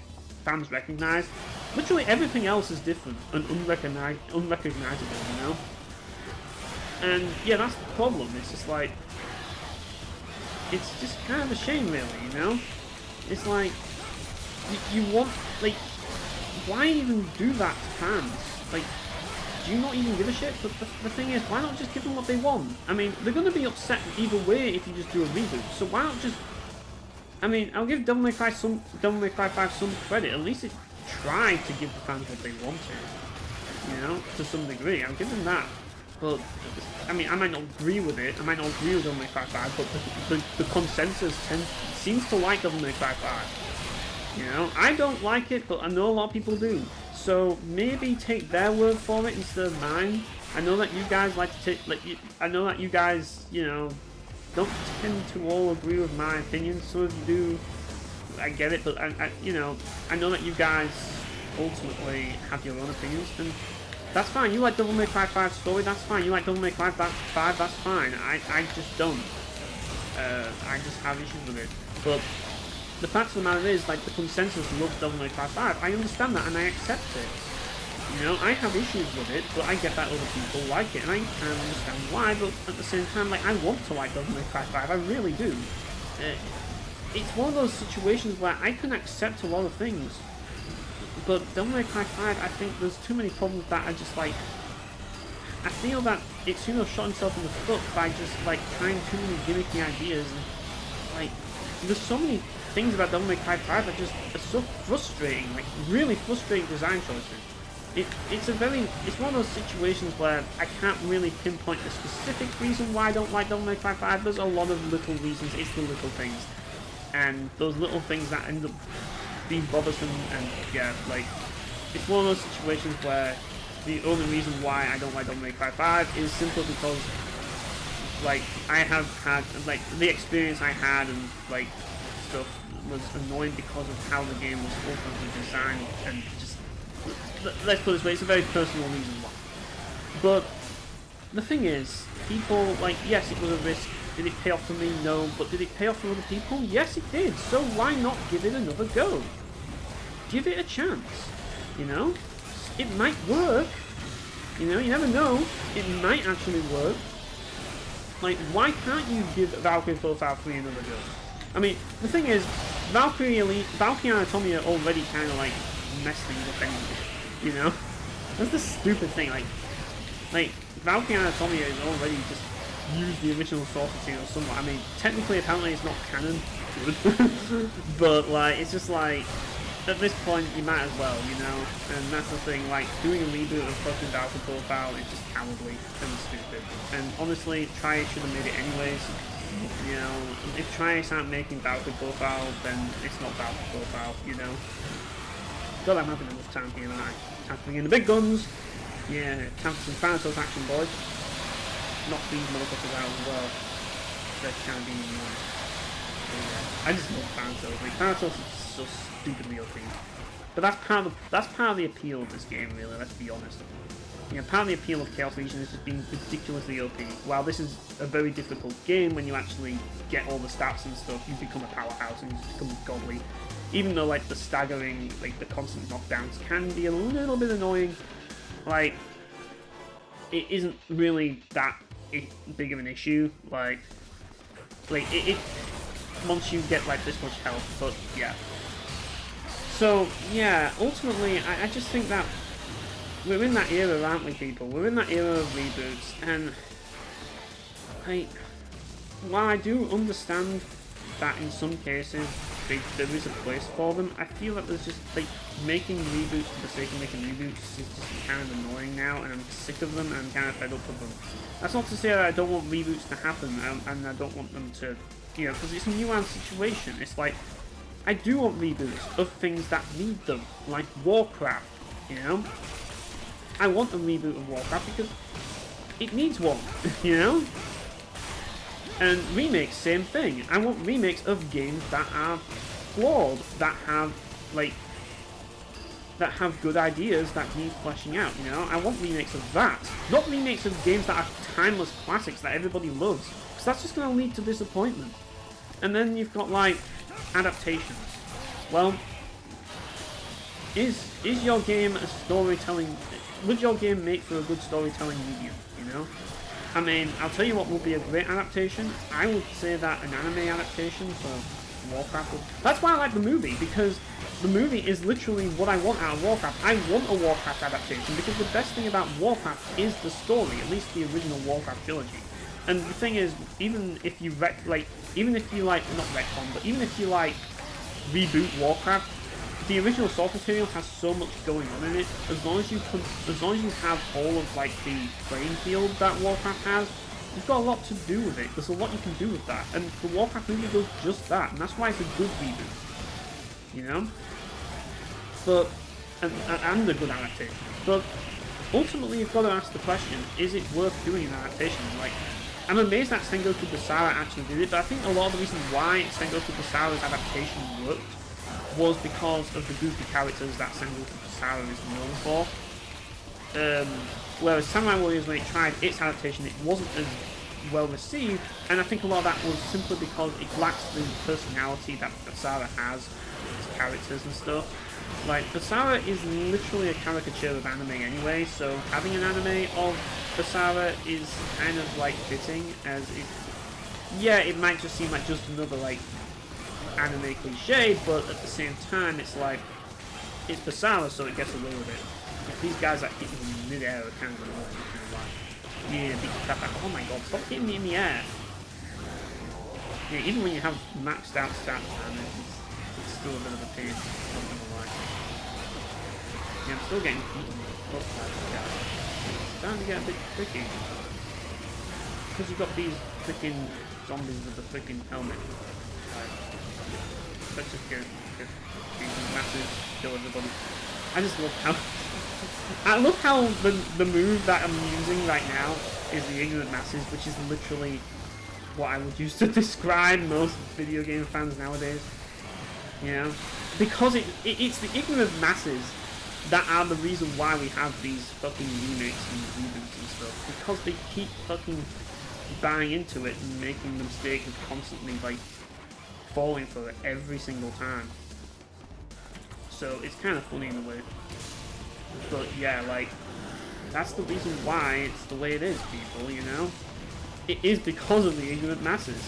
fans recognize, literally everything else is different and unrecognizable, you know? And yeah, that's the problem. It's just like, it's just kind of a shame, really, you know? It's like, you want, like, why even do that to fans? Like, do you not even give a shit? But the thing is, why not just give them what they want? I mean, they're going to be upset either way if you just do a reboot. So why not just... I mean, I'll give Devil May Cry 5 some credit. At least it tried to give the fans what they wanted. You know, to some degree. I'll give them that. But, I mean, I might not agree with it. I might not agree with Devil May Cry 5, but the consensus seems to like Devil May Cry 5. You know, I don't like it, but I know a lot of people do. So maybe take their word for it instead of mine. I know that you guys like to take, like, I know that you guys, you know, don't tend to all agree with my opinions. Some of you do. I get it, but you know, I know that you guys ultimately have your own opinions, and that's fine. You like Devil May Cry 5 story, that's fine. You like Devil May Cry 5, that's fine. I just don't. I just have issues with it. But the fact of the matter is, like, the consensus loves Devil May Cry 5. I understand that and I accept it. You know, I have issues with it, but I get that other people like it, and I can understand why, but at the same time, like, I want to like Devil May Cry 5, I really do. It's one of those situations where I can accept a lot of things, but Devil May Cry 5, I think there's too many problems that are just, like, I feel that it's, you know, shot himself in the foot by just, like, trying too many gimmicky ideas, and, like, there's so many things about Devil May Cry 5 that just are so frustrating, like, really frustrating design choices. It's one of those situations where I can't really pinpoint the specific reason why I don't like Devil May Cry 5. There's a lot of little reasons. It's the little things, and those little things that end up being bothersome. And yeah, like, it's one of those situations where the only reason why I don't like Devil May Cry 5 is simply because, like, I have had, like, the experience I had and, like, stuff was annoying because of how the game was ultimately designed, and just, let's put it this way, it's a very personal reason why. But the thing is, people, like, yes, it was a risk. Did it pay off for me? No. But did it pay off for other people? Yes, it did. So why not give it another go? Give it a chance. You know? It might work. You know, you never know. It might actually work. Like, why can't you give Valkyrie Profile 3 another go? I mean, the thing is, Valkyrie Anatomia already kind of, like, messed things up anyway. You know? That's the stupid thing. Like Valkyrie Anatomia is already just used the original source material somewhat. I mean, technically, apparently, it's not canon. Good. But, like, it's just like, at this point, you might as well, you know? And that's the thing, like, doing a reboot of fucking Valkyrie Profile is just cowardly and stupid. And honestly, Tri should have made it anyways. You know, if Tri aren't making Valkyrie Profile, then it's not Valkyrie Profile, you know? God, I'm having enough time here, aren't I? Time to bring in the big guns. Yeah, time for some Thanatos action, boys. Knock these motherfuckers out as well. They're kind of being annoying. Yeah, I just love Thanatos. Like, Thanatos is so stupidly OP. But that's part of the appeal of this game, really. Let's be honest. You know, part of the appeal of Chaos Legion is just being ridiculously OP. While this is a very difficult game, when you actually get all the stats and stuff, you become a powerhouse and you just become godly. Even though, like, the staggering, like, the constant knockdowns can be a little bit annoying. Like, it isn't really that big of an issue. Like it once you get like this much health, but yeah. So yeah, ultimately, I just think that we're in that era, aren't we, people? We're in that era of reboots, and while I do understand that in some cases there is a place for them, I feel that there's just, like, making reboots for the sake of making reboots is just kind of annoying now, and I'm sick of them, and I'm kind of fed up with them. That's not to say that I don't want reboots to happen, and I don't want them to, you know, because it's a nuanced situation. It's like, I do want reboots of things that need them, like Warcraft, you know? I want a reboot of Warcraft because it needs one, you know? And remakes, same thing. I want remakes of games that are flawed, that have, like, that have good ideas that need fleshing out, you know? I want remakes of that. Not remakes of games that are timeless classics that everybody loves, because that's just going to lead to disappointment. And then you've got, like, adaptations. Well, is your game a storytelling... Would your game make for a good storytelling medium, you know? I mean, I'll tell you what would be a great adaptation. I would say that an anime adaptation for Warcraft would... That's why I like the movie, because the movie is literally what I want out of Warcraft. I want a Warcraft adaptation, because the best thing about Warcraft is the story, at least the original Warcraft trilogy. And the thing is, even if you not retcon, but even if you, like, reboot Warcraft, the original source material has so much going on in it. As long as you have all of, like, the playing field that Warcraft has, you've got a lot to do with it. There's a lot you can do with that, and the Warcraft movie does just that, and that's why it's a good reboot, you know. But and a good adaptation. But ultimately, you've got to ask the question: is it worth doing an adaptation? Like, I'm amazed that Sengoku Basara actually did it, but I think a lot of the reason why Sengoku Basara's adaptation worked was because of the goofy characters that Sengoku Basara is known for. Whereas Samurai Warriors, when it tried its adaptation, it wasn't as well received, and I think a lot of that was simply because it lacks the personality that Basara has, its characters and stuff. Like, Basara is literally a caricature of anime anyway, so having an anime of Basara is kind of, like, fitting, as it... Yeah, it might just seem like just another, like, anime cliche, but at the same time, it's like, it's Basara, so it gets away with it. Like, these guys that hit me in mid-air are kind of annoying, kind of like, yeah, beat the crap out. Oh my god, stop hitting me in the air. Yeah, even when you have maxed out stats, man, it's still a bit of a pain. Not gonna lie. Yeah, I'm still getting beaten. It's starting to get a bit tricky. Because you've got these freaking zombies with the freaking helmet. Let's just go these masses, kill everybody. I just love how the move that I'm using right now is the ignorant masses, which is literally what I would use to describe most video game fans nowadays. You know? Because it's the ignorant masses that are the reason why we have these fucking remakes and reboots and stuff. Because they keep fucking buying into it and making the mistake of constantly, like, falling for it every single time. So it's kind of funny in a way. But yeah, like, that's the reason why it's the way it is, people, you know? It is because of the ignorant masses.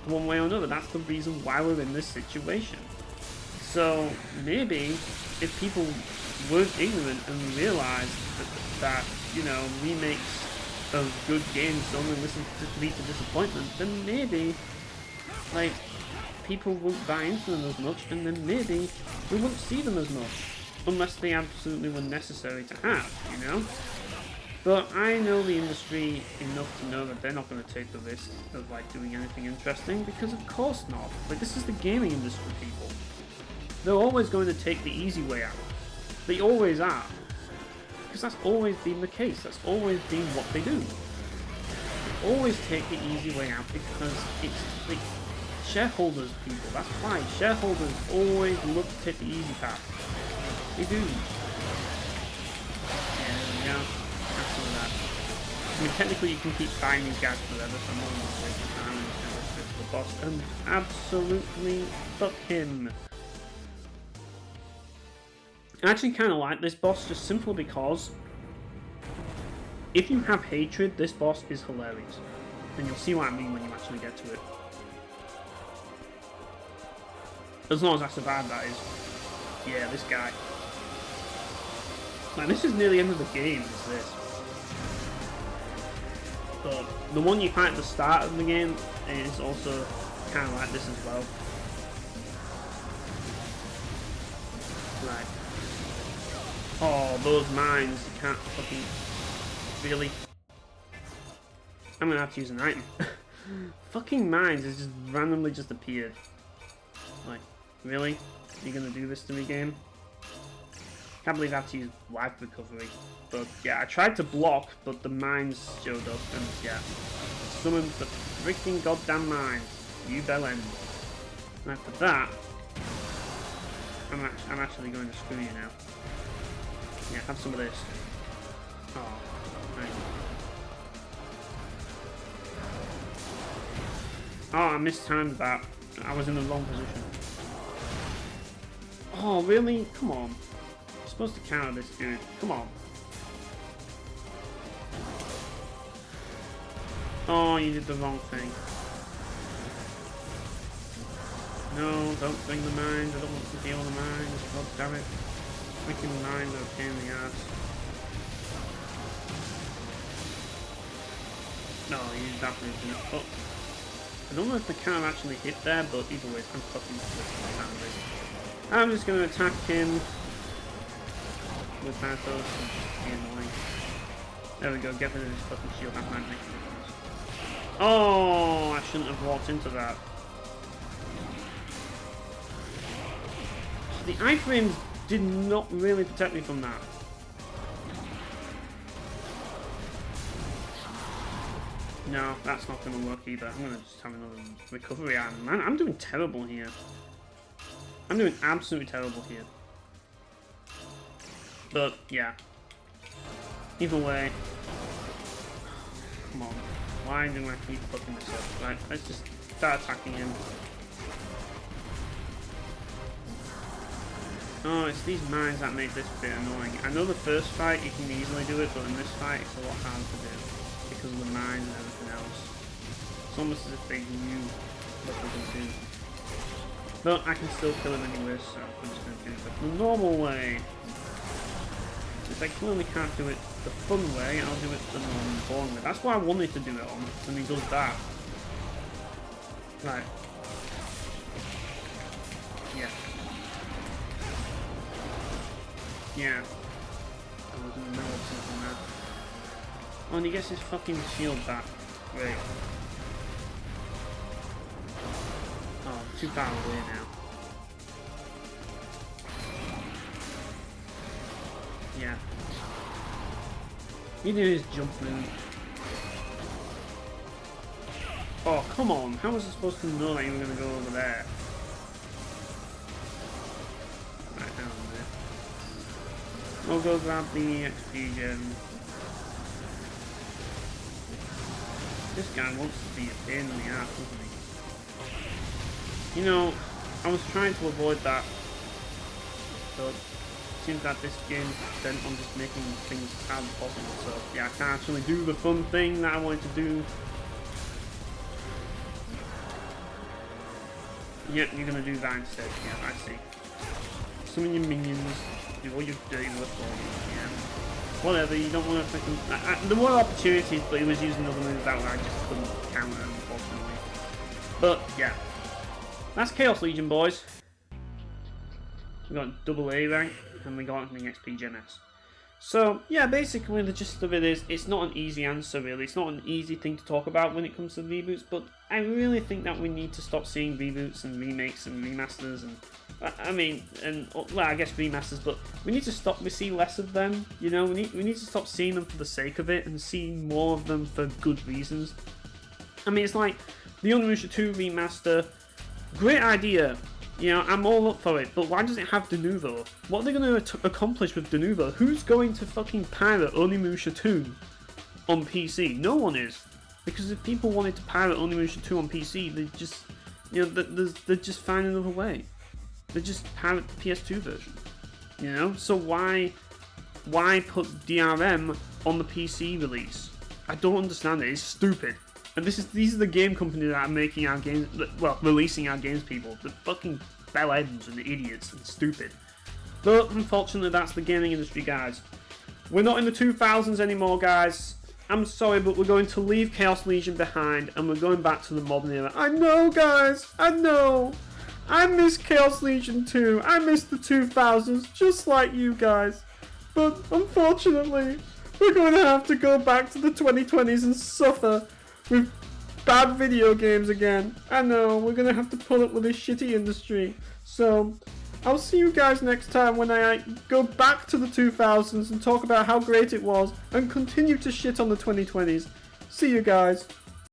One way or another, that's the reason why we're in this situation. So maybe if people weren't ignorant and realized that you know, remakes of good games only lead to disappointment, then maybe, like, people won't buy into them as much, and then maybe we won't see them as much, unless they absolutely were necessary to have, you know? But I know the industry enough to know that they're not going to take the risk of, like, doing anything interesting, because of course not. Like, this is the gaming industry, people. They're always going to take the easy way out. They always are. Because that's always been the case. That's always been what they do. They always take the easy way out because it's, like, shareholders, people. That's why. Shareholders always look to take the easy path. They do. Yeah. That's some of that. I mean, technically you can keep buying these guys forever, so I'm not going to waste the time and just go to the boss and absolutely fuck him. I actually kind of like this boss just simply because if you have hatred, this boss is hilarious. And you'll see what I mean when you actually get to it. As long as I survive, that is. Yeah, this guy. Man, this is near the end of the game, is this. But the one you fight at the start of the game is also kind of like this as well. Right. Oh, those mines, you can't fucking... Really? I'm gonna have to use an item. Fucking mines has just randomly just appeared. Like, really? Are you gonna do this to me, game? Can't believe I have to use life recovery. But yeah, I tried to block, but the mines showed up, and yeah. Summoned the freaking goddamn mines. You bell end. And after that, I'm actually going to screw you now. Yeah, have some of this. Oh, thank you. Oh, I mistimed that. I was in the wrong position. Oh, really? Come on. You're supposed to counter this dude. Come on. Oh, you did the wrong thing. No, don't bring the mines. I don't want to deal with the mines. God damn it. Freaking mines are a pain in the ass. No, you definitely didn't. Oh. I don't know if the counter actually hit there, but either way, I'm fucking with I'm just going to attack him with Pathos and be annoying. There we go, get rid of his fucking shield. That might make a difference. Oh, I shouldn't have walked into that. The iframes did not really protect me from that. No, that's not going to work either. I'm going to just have another recovery item. Man, I'm doing terrible here. I'm doing absolutely terrible here. But, yeah. Either way. Come on. Why do I keep fucking this up? Right, let's just start attacking him. Oh, it's these mines that make this a bit annoying. I know the first fight you can easily do it, but in this fight it's a lot harder to do. Because of the mines and everything else. It's almost as if they knew what they could do. But I can still kill him anyway, so I'm just going to do it the normal way. Since I clearly can't do it the fun way, I'll do it the normal boring way. That's what I wanted to do it on, and he does that. Right. Yeah. Yeah. I was in the middle of something there. Oh, and he gets his fucking shield back. Great. Oh, I'm too far away now. Yeah. He did his jump move. Oh, come on. How was I supposed to know that you were going to go over there? hang on a minute. We'll go grab the XP gem. This guy wants to be a pain in the ass, doesn't he? You know, I was trying to avoid that, but it seems that this game is bent on just making things as hard as possible, so yeah, I can't actually do the fun thing that I wanted to do. Yep, you're gonna do that instead, yeah, I see. Summon your minions, do all your dirty work for you, yeah. Whatever, you don't want to freaking... there were opportunities, but he was using other moves that I just couldn't counter, unfortunately. But, yeah. That's Chaos Legion, boys. We got double A rank, and we got the XP Gen S. So, yeah, basically the gist of it is, it's not an easy answer, really. It's not an easy thing to talk about when it comes to reboots, but I really think that we need to stop seeing reboots and remakes and remasters and... I mean, well, I guess remasters, but we need to stop. We see less of them, you know. We need to stop seeing them for the sake of it and see more of them for good reasons. I mean, it's like the Onimusha 2 remaster. Great idea, you know. I'm all up for it, but why does it have Denuvo? What are they going to accomplish with Denuvo? Who's going to fucking pirate Onimusha 2 on PC? No one is, because if people wanted to pirate Onimusha 2 on PC, they just, you know, they're just find another way. They just pirate the PS2 version, you know? So why put DRM on the PC release? I don't understand it. It's stupid. And these are the game companies that are making our games, well, releasing our games, people. The fucking bellends and idiots and stupid. But unfortunately, that's the gaming industry, guys. We're not in the 2000s anymore, guys. I'm sorry, but we're going to leave Chaos Legion behind, and we're going back to the modern era. I know, guys. I know. I miss Chaos Legion 2. I miss the 2000s, just like you guys. But unfortunately, we're going to have to go back to the 2020s and suffer with bad video games again. I know, we're going to have to put up with this shitty industry. So, I'll see you guys next time when I go back to the 2000s and talk about how great it was and continue to shit on the 2020s. See you guys.